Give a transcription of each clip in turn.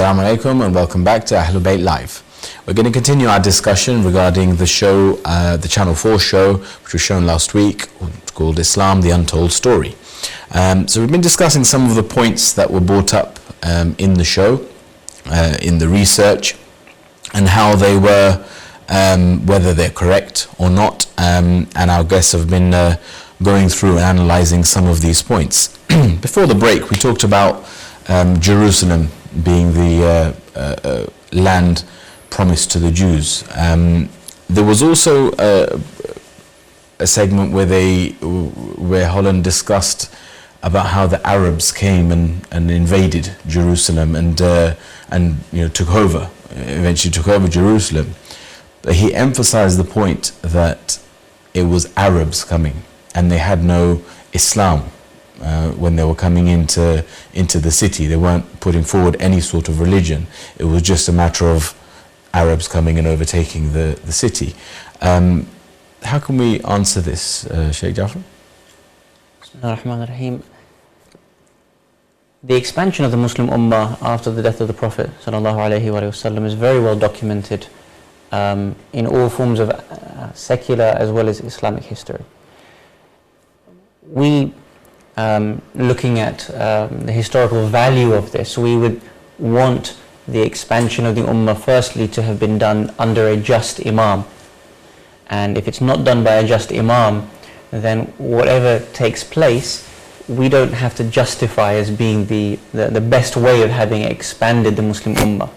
Assalamu alaikum and welcome back to Ahlulbayt Live. We're going to continue our discussion regarding the show, the Channel 4 show, which was shown last week, called Islam, the Untold Story. So we've been discussing some of the points that were brought up in the show, in the research, and how they were, whether they're correct or not, and our guests have been going through and analysing some of these points. Before the break, we talked about Jerusalem being the land promised to the Jews. There was also a segment where Holland discussed about how the Arabs came and invaded Jerusalem and eventually took over Jerusalem. But he emphasized the point that it was Arabs coming and they had no Islam. When they were coming into the city, they weren't putting forward any sort of religion. It was just a matter of Arabs coming and overtaking the city. How can we answer this, Sheikh Jaffer? Bismillahirrahmanirrahim. The expansion of the Muslim Ummah after the death of the Prophet ﷺ is very well documented in all forms of secular as well as Islamic history. Looking at the historical value of this, we would want the expansion of the Ummah firstly to have been done under a just Imam. And if it's not done by a just Imam, then whatever takes place, we don't have to justify as being the best way of having expanded the Muslim Ummah.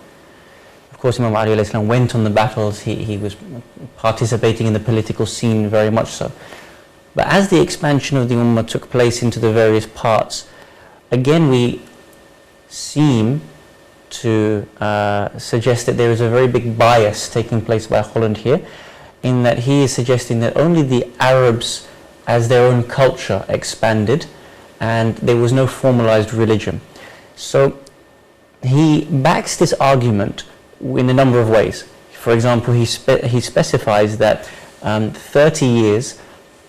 Of course, Imam Ali alayhi salam went on the battles, he was participating in the political scene very much so. But as the expansion of the Ummah took place into the various parts, again we seem to suggest that there is a very big bias taking place by Holland here, in that he is suggesting that only the Arabs as their own culture expanded and there was no formalized religion. So he backs this argument in a number of ways. For example, he specifies that 30 years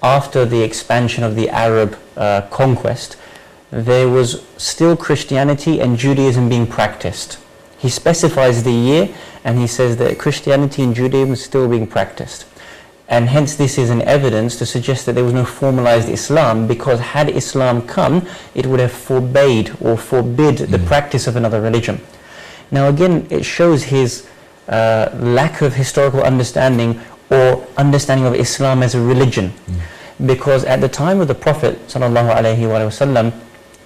after the expansion of the Arab conquest, there was still Christianity and Judaism being practiced. He specifies the year and he says that Christianity and Judaism is still being practiced. And hence this is an evidence to suggest that there was no formalized Islam, because had Islam come, it would have forbid the practice of another religion. Now again, it shows his lack of historical understanding or understanding of Islam as a religion. Because at the time of the Prophet ﷺ,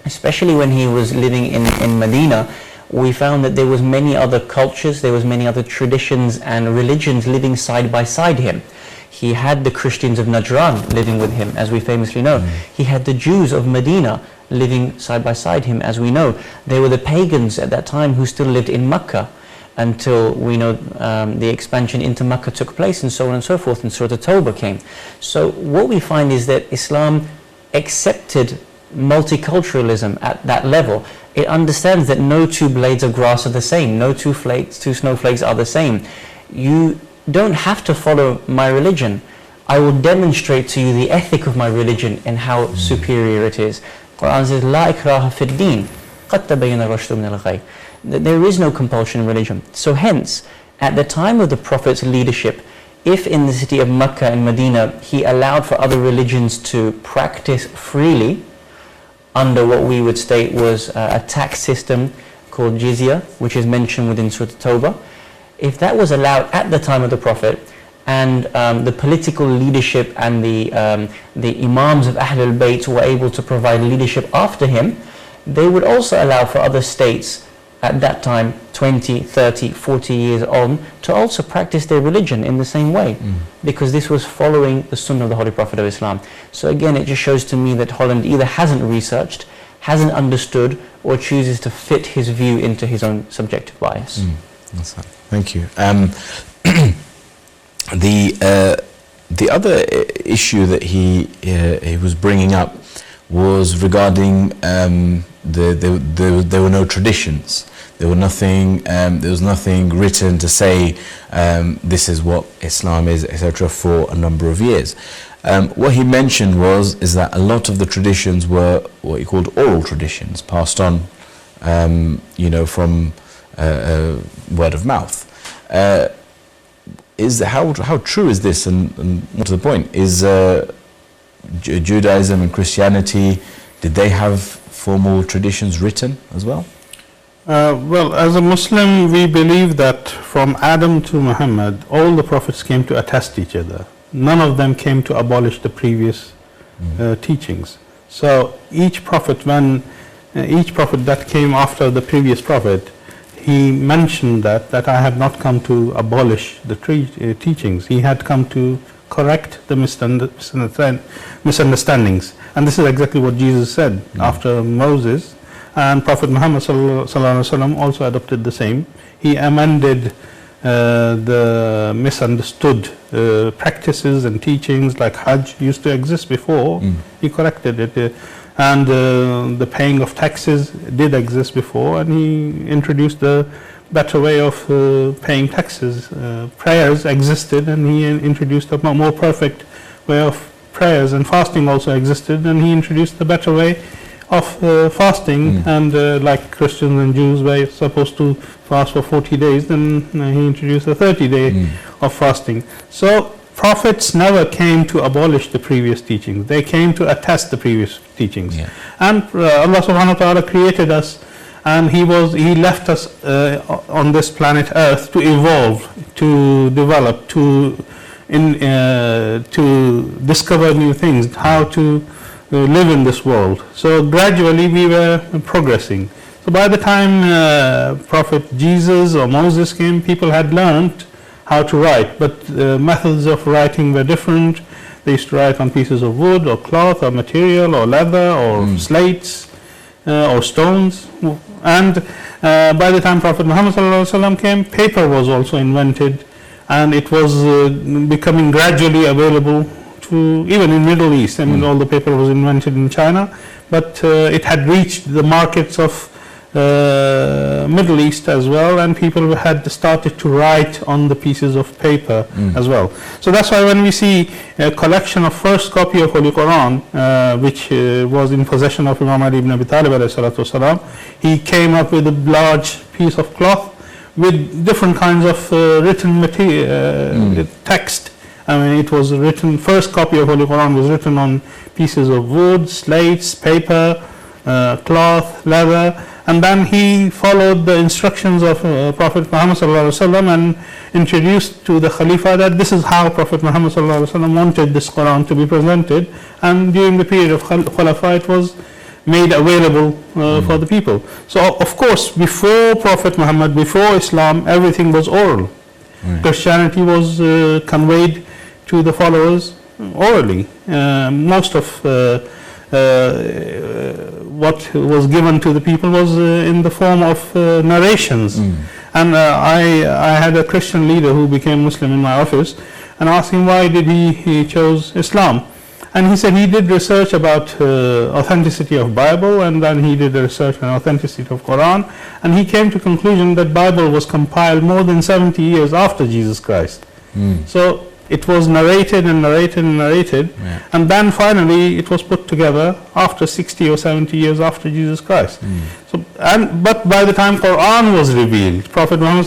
especially when he was living in Medina, we found that there was many other cultures, there was many other traditions and religions living side by side him. He had the Christians of Najran living with him, as we famously know. He had the Jews of Medina living side by side him, as we know. There were the pagans at that time who still lived in Mecca, until we know the expansion into Mecca took place, and so on and so forth, and Surah At-Tawbah came. So what we find is that Islam accepted multiculturalism at that level. It understands that no two blades of grass are the same, no two snowflakes are the same. You don't have to follow my religion. I will demonstrate to you the ethic of my religion and how superior it is. Quran says, "La ikraha fid din, qad tabayyana ar-rushdu min al-ghayy." There is no compulsion in religion. So hence, at the time of the Prophet's leadership, if in the city of Mecca and Medina he allowed for other religions to practice freely under what we would state was a tax system called jizya, which is mentioned within Surah At-Tawbah, if that was allowed at the time of the Prophet, and the political leadership and the Imams of Ahlulbayt were able to provide leadership after him, they would also allow for other states at that time, 20, 30, 40 years on, to also practice their religion in the same way, because this was following the Sunnah of the Holy Prophet of Islam. So again, it just shows to me that Holland either hasn't researched, hasn't understood, or chooses to fit his view into his own subjective bias. That's right. Thank you. The other issue that he was bringing up was regarding there were no traditions. There was nothing written to say this is what Islam is, etc. for a number of years. What he mentioned is that a lot of the traditions were what he called oral traditions, passed on, from word of mouth. How true is this, and more to the point, is Judaism and Christianity, did they have formal traditions written as well? Well, as a Muslim, we believe that from Adam to Muhammad, all the prophets came to attest each other. None of them came to abolish the previous teachings. So each prophet that came after the previous prophet, he mentioned that I have not come to abolish the teachings. He had come to correct the misunderstandings. And this is exactly what Jesus said after Moses. And Prophet Muhammad also adopted the same. He amended the misunderstood practices and teachings, like Hajj used to exist before. He corrected it. And the paying of taxes did exist before, and he introduced the better way of paying taxes. Prayers existed, and he introduced a more perfect way of prayers, and fasting also existed, and he introduced the better way of fasting. And like Christians and Jews were supposed to fast for 40 days, then he introduced a 30-day of fasting. So prophets never came to abolish the previous teachings. They came to attest the previous teachings. And Allah subhanahu wa ta'ala created us, and He left us on this planet Earth to evolve, to develop, to discover new things, how to live in this world. So gradually we were progressing. So by the time Prophet Jesus or Moses came, people had learned how to write, but methods of writing were different. They used to write on pieces of wood or cloth or material or leather or slates or stones. And by the time Prophet Muhammad came, paper was also invented, and it was becoming gradually available to even in Middle East. I mean, all the paper was invented in China, but it had reached the markets of Middle East as well, and people had started to write on the pieces of paper as well. So that's why when we see a collection of first copy of Holy Quran, which was in possession of Imam Ali ibn Abi Talib alayhi salatu wasalam, he came up with a large piece of cloth with different kinds of written material, text. I mean, it was written, first copy of Holy Quran was written on pieces of wood, slates, paper, cloth, leather, and then he followed the instructions of Prophet Muhammad and introduced to the Khalifa that this is how Prophet Muhammad wanted this Quran to be presented, and during the period of Khalifa it was made available for the people. So of course, before Prophet Muhammad, before Islam, everything was oral. Christianity was conveyed to the followers orally. Most of what was given to the people was in the form of narrations. And I had a Christian leader who became Muslim in my office, and asked him why did he chose Islam. And he said he did research about authenticity of Bible, and then he did research on authenticity of Quran, and he came to conclusion that Bible was compiled more than 70 years after Jesus Christ. So it was narrated and narrated and narrated, and then finally it was put together after 60 or 70 years after Jesus Christ. So, but by the time Quran was revealed, Prophet Muhammad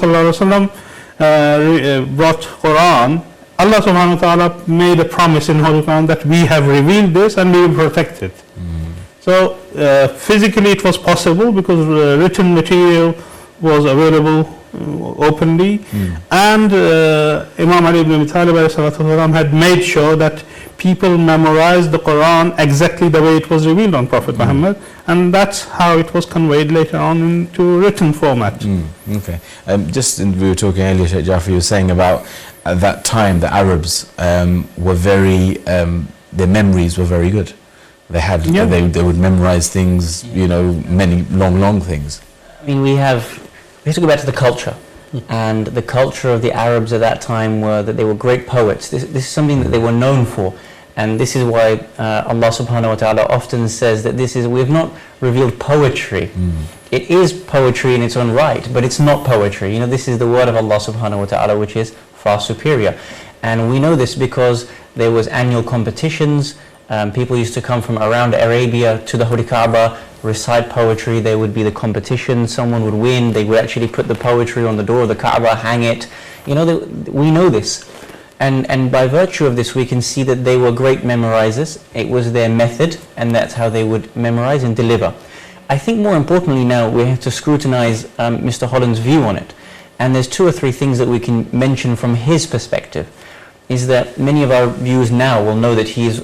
brought Quran. Allah subhanahu wa ta'ala made a promise in Holy Quran that we have revealed this and we will protect it. So physically it was possible because written material was available openly, and Imam Ali ibn Abi Talib had made sure that people memorized the Quran exactly the way it was revealed on Prophet Muhammad, and that's how it was conveyed later on into written format. Okay. We were talking earlier, Sheikh Jaffer, you were saying about at that time the Arabs were very, their memories were very good. They had, they would memorize things, many long things. I mean, we have to go back to the culture. And the culture of the Arabs at that time were that they were great poets. This is something that they were known for. And this is why Allah subhanahu wa ta'ala often says that we have not revealed poetry. It is poetry in its own right, but it's not poetry. This is the word of Allah subhanahu wa ta'ala, which is far superior. And we know this because there was annual competitions. People used to come from around Arabia to the Holy Kaaba recite poetry. There would be the competition, someone would win, they would actually put the poetry on the door of the Kaaba, hang it. You know, we know this. And by virtue of this, we can see that they were great memorizers. It was their method, and that's how they would memorize and deliver. I think more importantly now, we have to scrutinize Mr. Holland's view on it. And there's 2 or 3 things that we can mention from his perspective. Is that many of our viewers now will know that he is,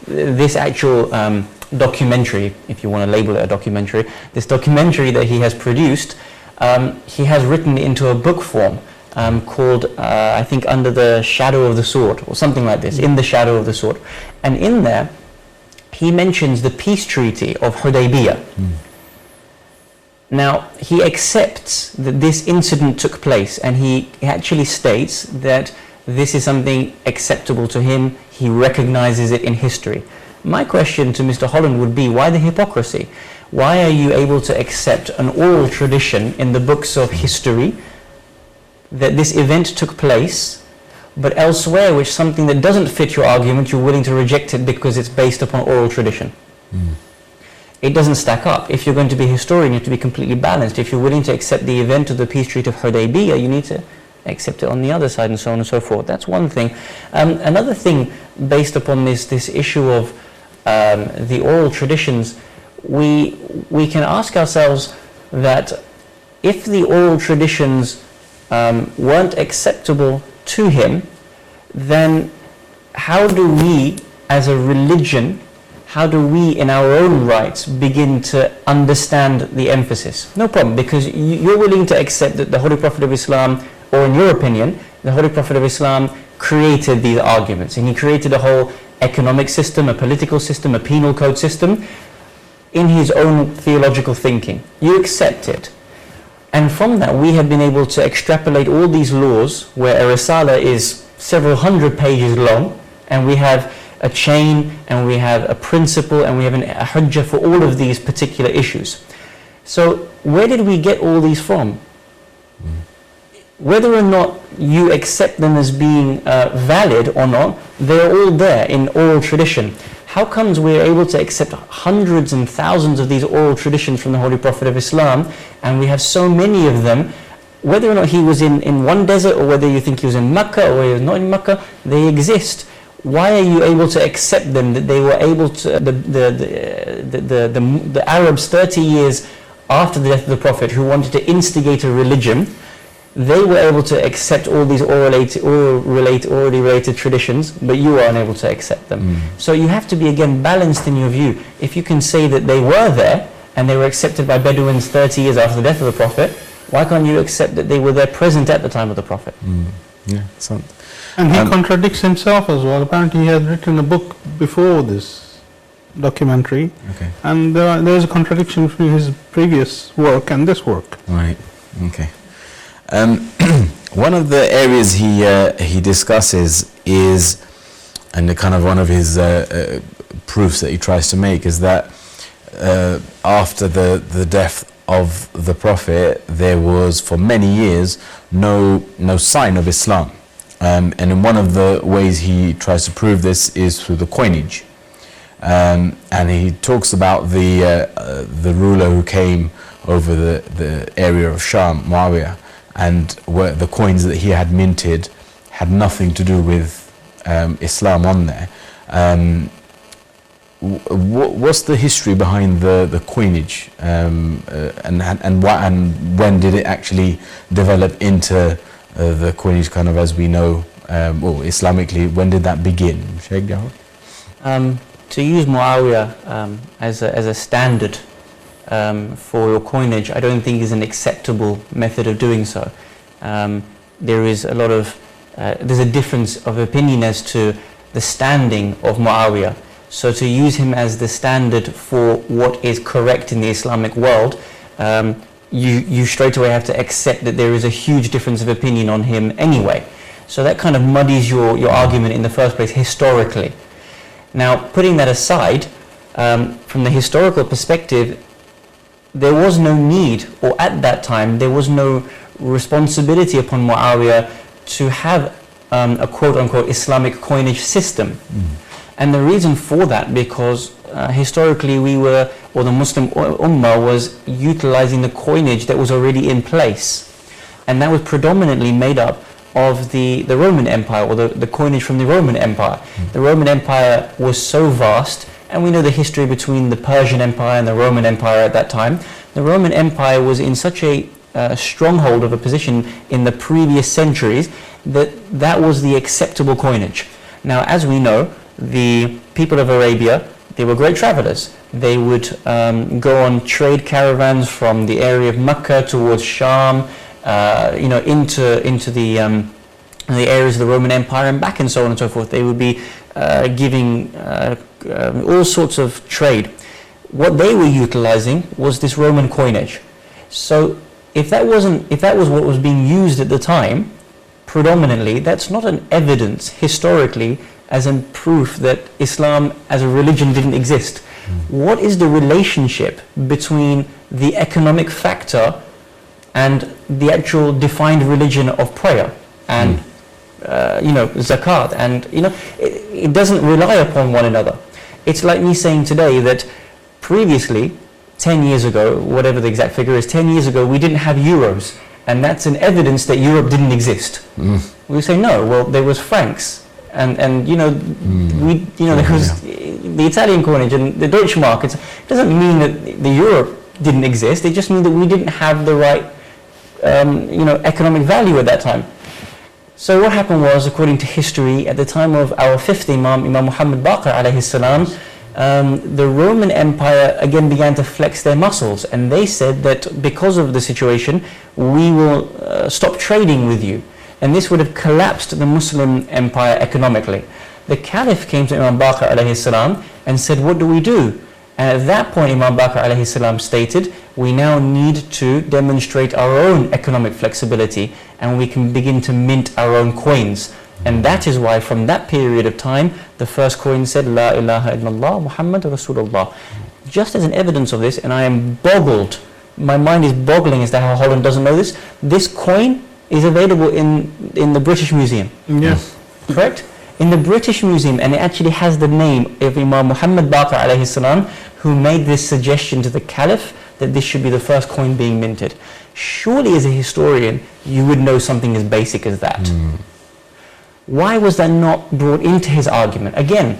this actual documentary, if you want to label it a documentary, this documentary that he has produced, he has written it into a book form called, I think, Under the Shadow of the Sword, or something like this, In the Shadow of the Sword. And in there, he mentions the peace treaty of Hudaybiyah. Now, he accepts that this incident took place, and he actually states that this is something acceptable to him. He recognizes it in history. My question to Mr. Holland would be, why the hypocrisy? Why are you able to accept an oral tradition in the books of history that this event took place, but elsewhere, which something that doesn't fit your argument, you're willing to reject it because it's based upon oral tradition? It doesn't stack up. If you're going to be a historian, you have to be completely balanced. If you're willing to accept the event of the peace treaty of Hudaybiyah, you need to accept it on the other side, and so on and so forth. That's one thing. Another thing, based upon this issue of the oral traditions, we can ask ourselves that if the oral traditions weren't acceptable to him, then how do we, as a religion, how do we in our own rights begin to understand the emphasis? No problem, because you're willing to accept that the Holy Prophet of Islam, or in your opinion, the Holy Prophet of Islam created these arguments, and he created a whole economic system, a political system, a penal code system in his own theological thinking. You accept it. And from that, we have been able to extrapolate all these laws where a risala is several hundred pages long, and we have a chain, and we have a principle, and we have a hujjah for all of these particular issues. So where did we get all these from? Whether or not you accept them as being valid or not, they're all there in oral tradition. How comes we're able to accept hundreds and thousands of these oral traditions from the Holy Prophet of Islam, and we have so many of them, whether or not he was in one desert, or whether you think he was in Mecca or he was not in Mecca, they exist. Why are you able to accept them, that they were able to, the Arabs 30 years after the death of the Prophet, who wanted to instigate a religion, they were able to accept all these orally related traditions, but you are unable to accept them. So you have to be, again, balanced in your view. If you can say that they were there, and they were accepted by Bedouins 30 years after the death of the Prophet, why can't you accept that they were there present at the time of the Prophet? Yeah, so, and he contradicts himself as well. Apparently he has written a book before this documentary, and there's a contradiction between his previous work and this work. Right, okay. One of the areas he discusses is, and kind of one of his proofs that he tries to make, is that after the death of the Prophet, there was for many years no sign of Islam, and in one of the ways he tries to prove this is through the coinage, and he talks about the ruler who came over the area of Sham, Muawiyah, and where the coins that he had minted had nothing to do with Islam on there. What's the history behind the coinage, and when did it actually develop into the coinage, kind of as we know, or Islamically, when did that begin, Sheikh Jaffer? To use Muawiyah as a standard for your coinage, I don't think is an acceptable method of doing so. There is a lot of, there's a difference of opinion as to the standing of Muawiyah. So to use him as the standard for what is correct in the Islamic world, you straight away have to accept that there is a huge difference of opinion on him anyway. So that kind of muddies your argument in the first place historically. Now, putting that aside, from the historical perspective, there was no need, or at that time, there was no responsibility upon Muawiyah to have a quote-unquote Islamic coinage system. And the reason for that, because historically we were, or the Muslim Ummah was utilizing the coinage that was already in place. And that was predominantly made up of the Roman Empire, or the coinage from the Roman Empire. The Roman Empire was so vast, and we know the history between the Persian Empire and the Roman Empire at that time. The Roman Empire was in such a stronghold of a position in the previous centuries that was the acceptable coinage. Now, as we know, the people of Arabia, they were great travelers. They would go on trade caravans from the area of Mecca towards Sham, into the areas of the Roman Empire and back, and so on and so forth. They would be giving all sorts of trade. What they were utilizing was this Roman coinage. So if that was what was being used at the time, predominantly, that's not an evidence historically as in proof that Islam as a religion didn't exist. What is the relationship between the economic factor and the actual defined religion of prayer and zakat, and it doesn't rely upon one another. It's like me saying today that previously, 10 years ago, whatever the exact figure is, 10 years ago we didn't have euros, and that's an evidence that Europe didn't exist. We say no, well there was francs, and there was the Italian coinage and the Deutsche Mark. It doesn't mean that the Europe didn't exist. It just means that we didn't have the right economic value at that time. So what happened was, according to history, at the time of our fifth Imam, Imam Mohammed alayhi salam, the Roman Empire again began to flex their muscles, and they said that because of the situation, we will stop trading with you. And this would have collapsed the Muslim Empire economically. The Caliph came to Imam Baqir alayhi salam and said, what do we do? And at that point, Imam Baqir alayhi salam stated, we now need to demonstrate our own economic flexibility, and we can begin to mint our own coins. And that is why from that period of time, the first coin said, La ilaha illallah Muhammad Rasulullah. Just as an evidence of this, and I am boggled, my mind is boggling as to how Holland doesn't know this, this coin is available in the British Museum. Yes. Correct? In the British Museum, and it actually has the name of Imam Muhammad Baqir alayhi salam, who made this suggestion to the Caliph that this should be the first coin being minted. Surely as a historian, you would know something as basic as that. Why was that not brought into his argument? Again,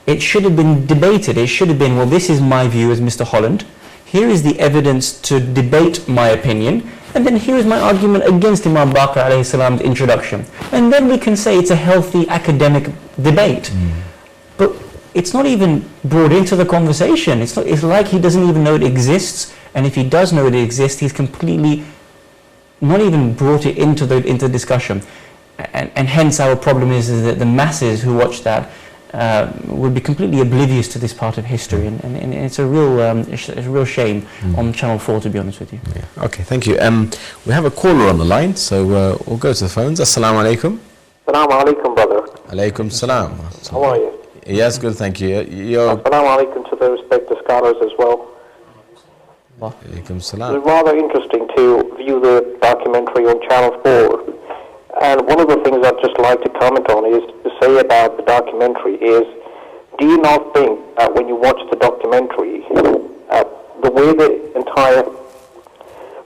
it should have been debated. It should have been, well, this is my view as Mr. Holland. Here is the evidence to debate my opinion. And then here is my argument against Imam Baqir alayhi salam's introduction. And then we can say it's a healthy academic debate. But it's not even brought into the conversation. It's like he doesn't even know it exists. And if he does know it exists, he's completely not even brought it into the discussion. And hence our problem is that the masses who watch that would be completely oblivious to this part of history, and it's a real shame on Channel 4, to be honest with you. Yeah. Okay, thank you. We have a caller on the line, so we'll go to the phones. Assalamu alaikum. Assalamu alaikum, brother. Alaikum salam. How are you? Yes, good, thank you. Assalamu alaikum to the respected scholars as well. Alaikum It's salam. rather interesting to view the documentary on Channel 4. And one of the things I'd just like to comment on is to say about the documentary is, do you not think that when you watch the documentary, the way the entire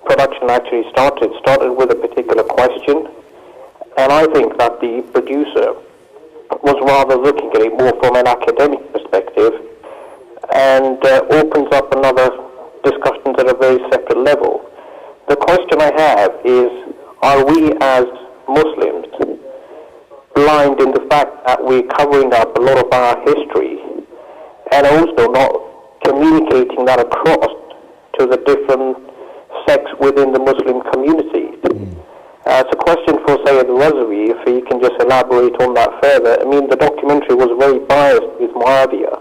production actually started with a particular question, and I think that the producer was rather looking at it more from an academic perspective, and opens up another discussions at a very separate level. The question I have is, are we as Muslims blind in the fact that we're covering up a lot of our history and also not communicating that across to the different sects within the Muslim community? It's a question for Sayyid Razavi, if he can just elaborate on that further. I mean, the documentary was very biased with Muawiyah.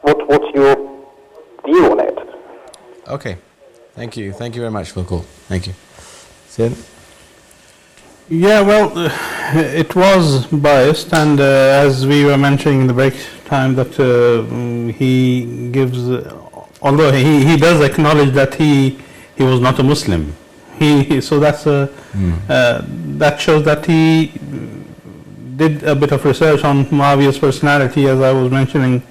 What's your view on it? Okay, thank you. Thank you very much for the call. Thank you. Sid? Yeah, well, it was biased, and as we were mentioning in the break time, that he gives, although he does acknowledge that he was not a Muslim. So that's that shows that he did a bit of research on Muawiyah's personality, as I was mentioning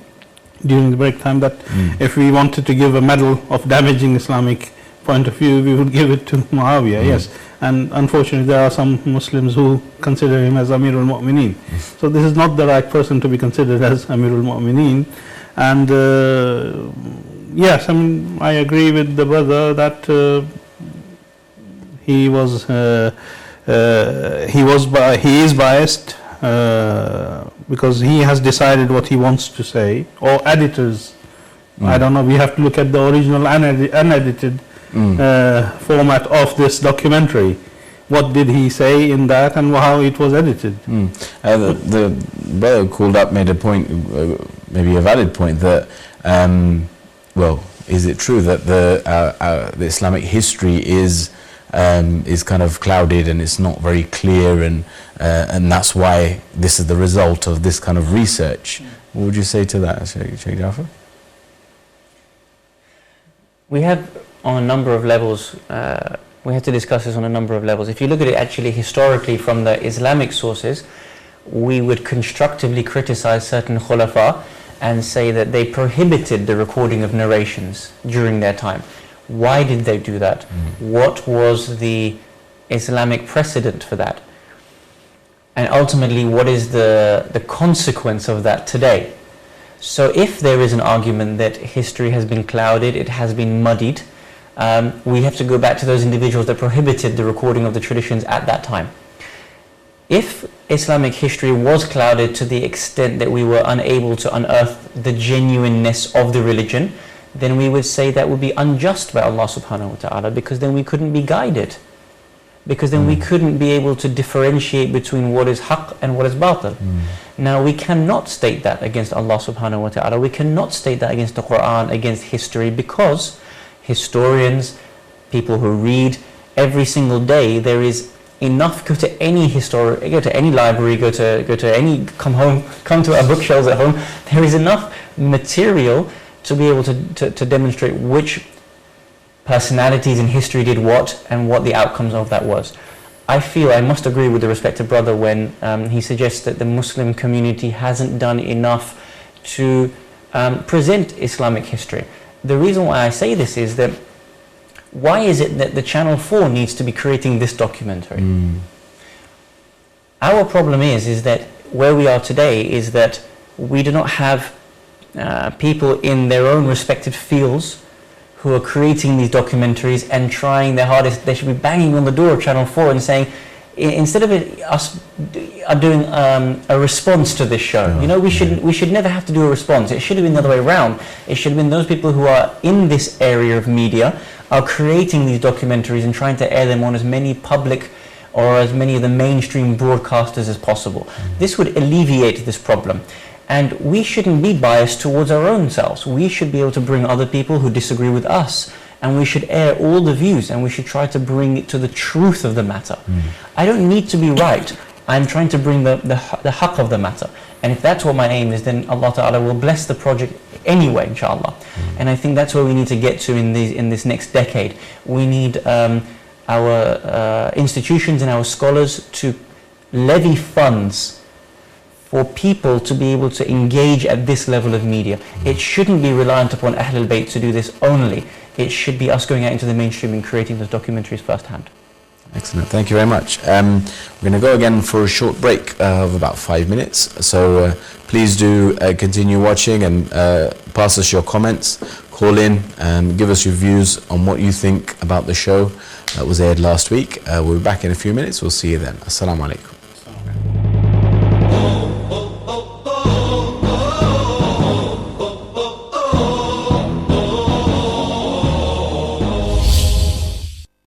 during the break time that if we wanted to give a medal of damaging Islamic point of view, we would give it to Muawiyah, yes. And unfortunately, there are some Muslims who consider him as Amirul Mu'mineen. So this is not the right person to be considered as Amirul Mu'mineen. And yes, I mean, I agree with the brother that he is biased because he has decided what he wants to say, or editors. I don't know, we have to look at the original unedited format of this documentary. What did he say in that and how it was edited? The brother called up made a point, maybe a valid point, that well, is it true that the Islamic history is kind of clouded and it's not very clear, and that's why this is the result of this kind of research? What would you say to that, Sheikh Jaffer? We have on a number of levels, we have to discuss this on a number of levels. If you look at it actually historically from the Islamic sources, we would constructively criticize certain khulafa and say that they prohibited the recording of narrations during their time. Why did they do that? What was the Islamic precedent for that? And ultimately, what is the consequence of that today? So if there is an argument that history has been clouded, it has been muddied, we have to go back to those individuals that prohibited the recording of the traditions at that time. If Islamic history was clouded to the extent that we were unable to unearth the genuineness of the religion, then we would say that would be unjust by Allah subhanahu wa ta'ala, because then we couldn't be guided. Because then we couldn't be able to differentiate between what is haqq and what is batil. Now we cannot state that against Allah subhanahu wa ta'ala, we cannot state that against the Quran, against history, because historians, people who read every single day, there is enough. Go to any go to any library, go to any, come to our bookshelves at home, there is enough material to be able to demonstrate which personalities in history did what and what the outcomes of that was. I feel I must agree with the respected brother when he suggests that the Muslim community hasn't done enough to present Islamic history. The reason why I say this is that why is it that the Channel 4 needs to be creating this documentary? Our problem is that where we are today is that we do not have people in their own respective fields who are creating these documentaries and trying their hardest. They should be banging on the door of Channel 4 and saying, instead of us doing a response to this show, you know, we should never have to do a response. It should have been the other way around. It should have been those people who are in this area of media are creating these documentaries and trying to air them on as many public or as many of the mainstream broadcasters as possible. This would alleviate this problem. And we shouldn't be biased towards our own selves. We should be able to bring other people who disagree with us, and we should air all the views, and we should try to bring it to the truth of the matter. I don't need to be right. I'm trying to bring the haqq of the matter. And if that's what my aim is, then Allah Ta'ala will bless the project anyway, inshallah. And I think that's where we need to get to in this next decade. We need our institutions and our scholars to levy funds for people to be able to engage at this level of media. It shouldn't be reliant upon Ahlulbayt to do this only. It should be us going out into the mainstream and creating those documentaries firsthand. Excellent, thank you very much. We're going to go again for a short break of about 5 minutes. So please do continue watching and pass us your comments, call in and give us your views on what you think about the show that was aired last week. We'll be back in a few minutes. We'll see you then. Assalamu alaikum.